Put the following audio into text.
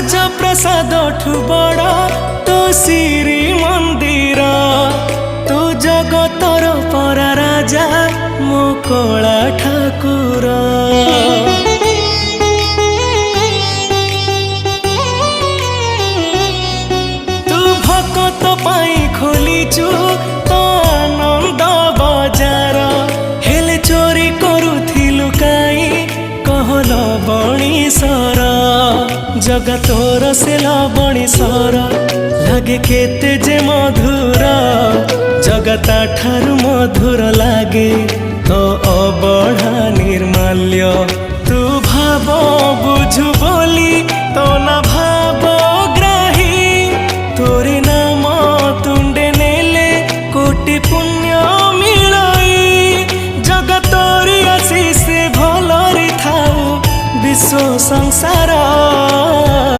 ରାଜପ୍ରସାଦ ଠୁ ବଡ଼ ତୋ ଶ୍ରୀ ମନ୍ଦିର। ତୁ ଜଗତର ପରା ରାଜା ମୋ କଳା ଠାକୁର। ତୁ ଭକତ ପାଇଁ ଖୋଲିଛୁ ତ ଆନନ୍ଦ ବଜାର। ହେଲେ ଚୋରି କରୁଥିଲୁ କାଇଁ କହଲ ବଣିସର। जगा तोर से लवणीश्वर लागे केते जे मधुर। जगता ठारु मधुर लागे तो अबढ़ा निर्माल्य। तू भाव बुझु बोली तो ना